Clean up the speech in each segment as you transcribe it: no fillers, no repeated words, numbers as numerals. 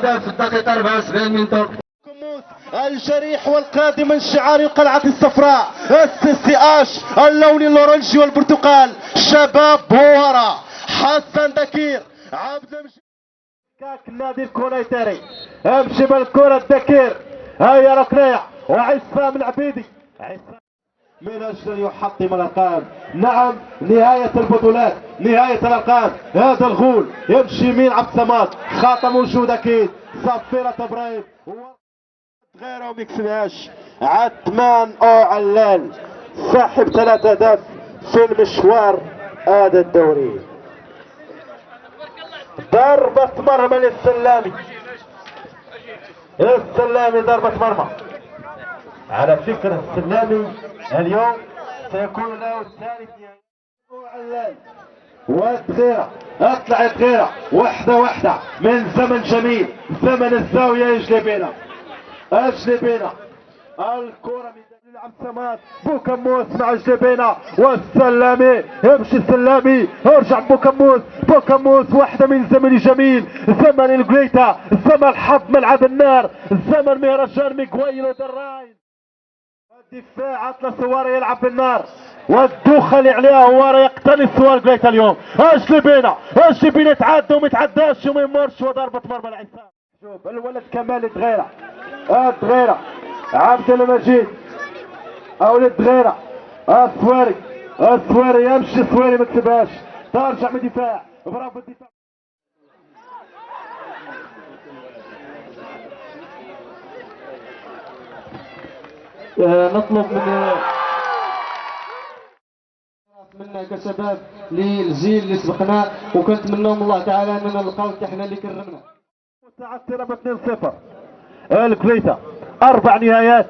هدف في الدقيقة 74 من طرق الجريح والقادم من شعار القلعة الصفراء SSCH اللون الأورنجي والبرتقال شباب بوهرة حسن دكير عبد كاك النادي الكونيتري امشي بالكرة الدكير هيا ركنية وعصام العبيدي من اجل ان يحطم الارقام. نعم نهاية البطولات نهاية الارقام. هذا الغول يمشي يمين عبد الصمد خاطر موجود اكيد صفيرة ابراهيم غيره ما يكسبهاش. عثمان او علال صاحب 3 اهداف في المشوار هذا الدوري. ضربة مرمى للسلامي. السلامي ضربة مرمى. على فكرة السلامي اليوم سيكون له الثالث علال والدغيرة اطلعت غيرة واحدة من زمن جميل زمن الزاوية يجلي بينا الكرة من عبد الصمد بوكموس مع جلبينا والسلامي يمشي السلامي ارجع بوكموس واحدة من زمن جميل زمن الجريتا زمن الحظ ملعب النار زمن مهرجان ميغويل ودراين. الدفاع عطلة سواري يلعب بالنار والدخل عليها هو يقتني سوار جريتا اليوم. جلبينا تعدى وما يتعداش وما يمرش وضربة مرمى العسام. شوف الولد كمال دغيرة عبد المجيد اولاد دغيرة السواري يمشي السواري ما كسبهاش ترجع من الدفاع برافو الدفاع. نطلب منا كشباب للجيل اللي سبقنا وكنتمنى من الله تعالى اننا نلقاو حنا اللي كرمنا. متعثرة ب 2-0 الكريتا 4 نهايات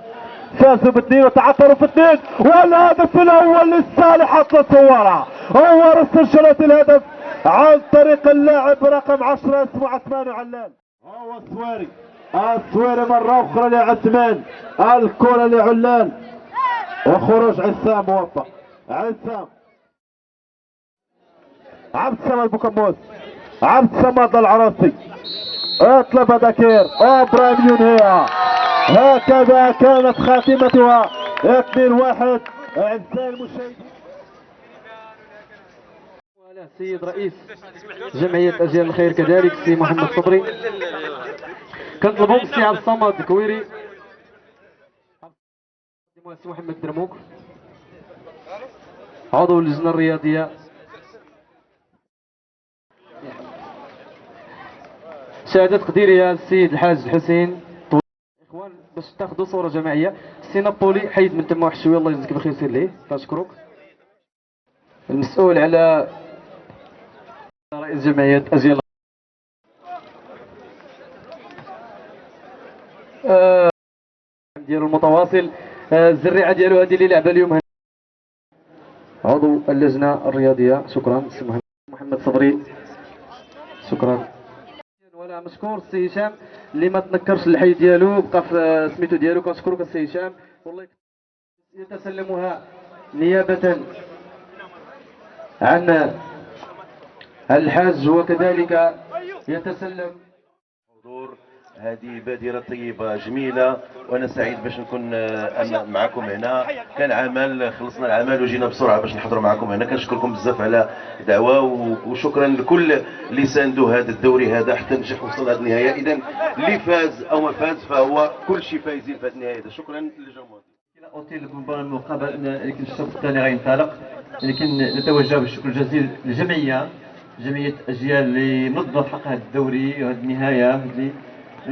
فازوا ب2 وتعثروا في 2 والهدف الاول للصالح عطلة سوارة هو استرجلت الهدف عن طريق اللاعب رقم 10 اسمه عثمان علال. هو السواري مرة اخرى لعثمان الكرة لعلال وخروج عصام موفق. عبد الصمد بوكموس عبد الصمد العراصي اطلب دكير ابراهيم ينهيها. هكذا كانت خاتمتها 2-1. اعزائي المشاهدين السيد رئيس جمعية أجيال الخير كذلك السي محمد صبري كنطلبوا السي عبد الصمد الكويري السي محمد درموك عضو اللجنة الرياضية شهادة تقديرية السيد الحاج الحسين. اخوان باش تاخذوا صورة جماعية السي نابولي حيد من تما واحد شوية الله يجزيك بخير سير ليه تشكرك. المسؤول على رئيس جمعية أجيال ديالو المتواصل الزريعة ديالو هذه اللي لعبها اليوم عضو اللجنة الرياضية شكرا السي محمد صبري شكرا. ولا مشكور السي هشام اللي ما تنكرش الحي ديالو بقى في سميتو ديالو كنشكرك السي هشام والله يتسلمها نيابة عن الحاج وكذلك يتسلم حضور هذه بادرة طيبة جميلة وانا سعيد باش نكون انا معكم هنا. كان عمل خلصنا العمل وجينا بسرعة باش نحضروا معكم هنا. كنشكركم بزاف على الدعوة وشكرا لكل اللي ساندوا هذا الدوري هذا حتى نجح وصل هذه النهاية. اذا اللي فاز او ما فاز فهو كل شيء فايزين في هذه النهاية. شكرا للجمهور. اوتيل المباراة المقابل لكن الشوط الثاني غينطلق لكن نتوجه بالشكر الجزيل للجمعية جمعية أجيال اللي منظمة حق هذا الدوري وهذه النهاية اللي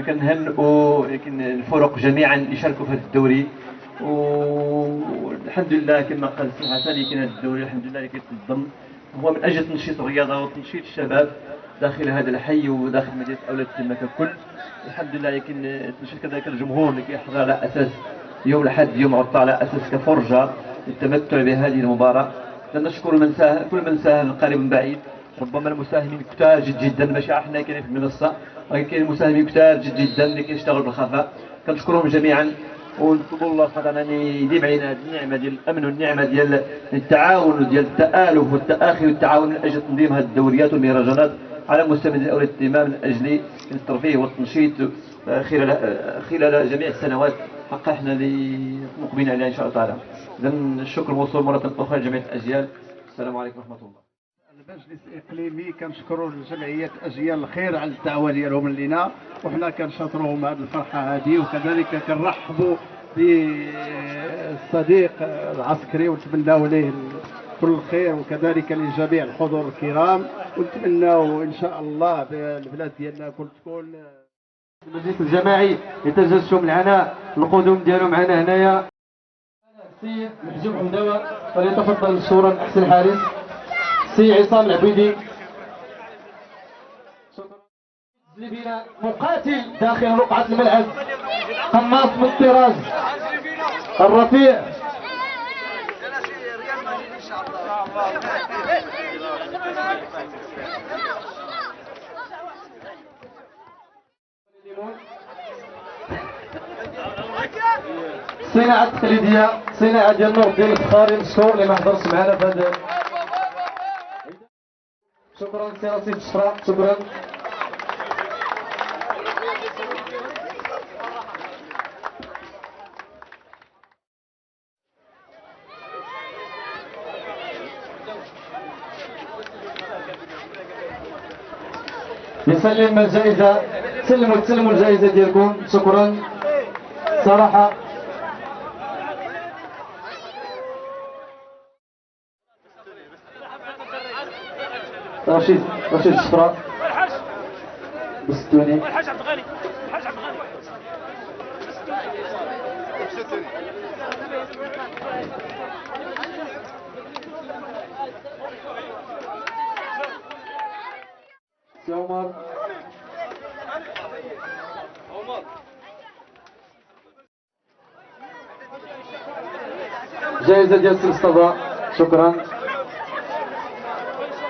كنهنئوا لكن الفرق جميعا يشاركوا في هذا الدوري والحمد لله كما قال السي حسن لكن هذا الدوري الحمد لله اللي كيتنظم هو من أجل تنشيط الرياضة وتنشيط الشباب داخل هذا الحي وداخل مدينة أولاد تما ككل. الحمد لله لكن تنشيط كذلك الجمهور اللي كيحضر على أساس يوم الأحد يوم عطلة على أساس كفرجة للتمتع بهذه المباراة. نشكر كل من ساهم من قريب من بعيد. ربما المساهمين كثار جدا ماشي حنا كاينين في المنصة ولكن كاين مساهمين كثار جدا اللي كيشتغلوا بالخفاء كنشكرهم جميعا ونطلبوا الله سبحانه وتعالى ان يديم علينا هذه النعمه ديال الامن والنعمه ديال التعاون وديال التآلف والتآخي والتعاون من اجل تنظيم هذه الدوريات والمهرجانات على مستوى مدينة أولى الاهتمام من أجل الترفيه والتنشيط خلال جميع السنوات حقا احنا اللي مقبلين عليها إن شاء الله تعالى. إذا الشكر موصول مرة أخرى لجميع الأجيال. السلام عليكم ورحمة الله. المجلس الاقليمي كنشكروا جمعيه اجيال الخير على الدعوه ديالهم لينا، وحنا كنشاطروهم هذه الفرحه هذه، وكذلك كنرحبوا بالصديق العسكري ونتمناو ليه كل الخير، وكذلك لجميع الحضور الكرام، ونتمناو ان شاء الله البلاد ديالنا تكون المجلس الجماعي يتجسوا من العناء القدوم ديالو معنا هنايا. السيد محجوب حمداوه فليتفضل مشكورا احسن حارس. السي عصام العبيدي زليبينا مقاتل داخل رقعة الملعب، قناص من الطراز الرفيع. الصناعة التقليدية، صناعة ديال نور الدين الفخاري مشكور اللي ما حضرش معنا في هذا. شكرا سي رصيد الشفرة، شكرا. يسلم الجائزة، تسلموا الجائزة ديالكم، شكرا صراحة. رشيد الشفرة بستوني. الحاج عبد الغني سي عمر جائزة ديال سي مصطفى، شكرا.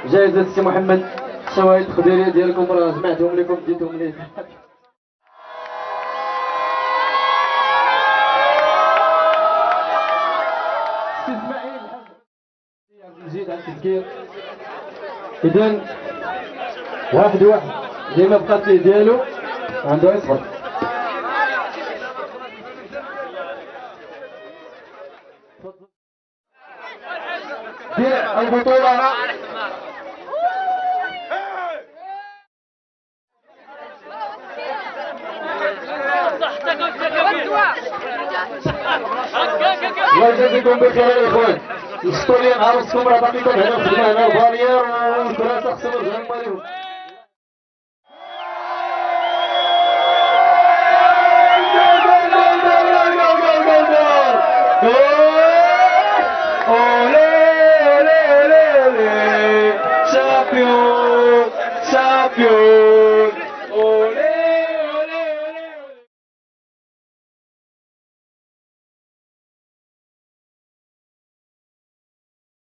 جائزة سي محمد، شواهد تقديرية ديالكم راه جمعتهم لكم ديتهم ليه. سي اسماعيل نزيد على التذكير. إذن واحد ديما بقات ليه ديالو عنده يصبر. درع البطولة الله يجازيكم بخير يا اخوان. نشكروا لي مع راسكم راه باقيكم هنا في هنا الفاليير والكراسة خصنا نرجعوا عليهم.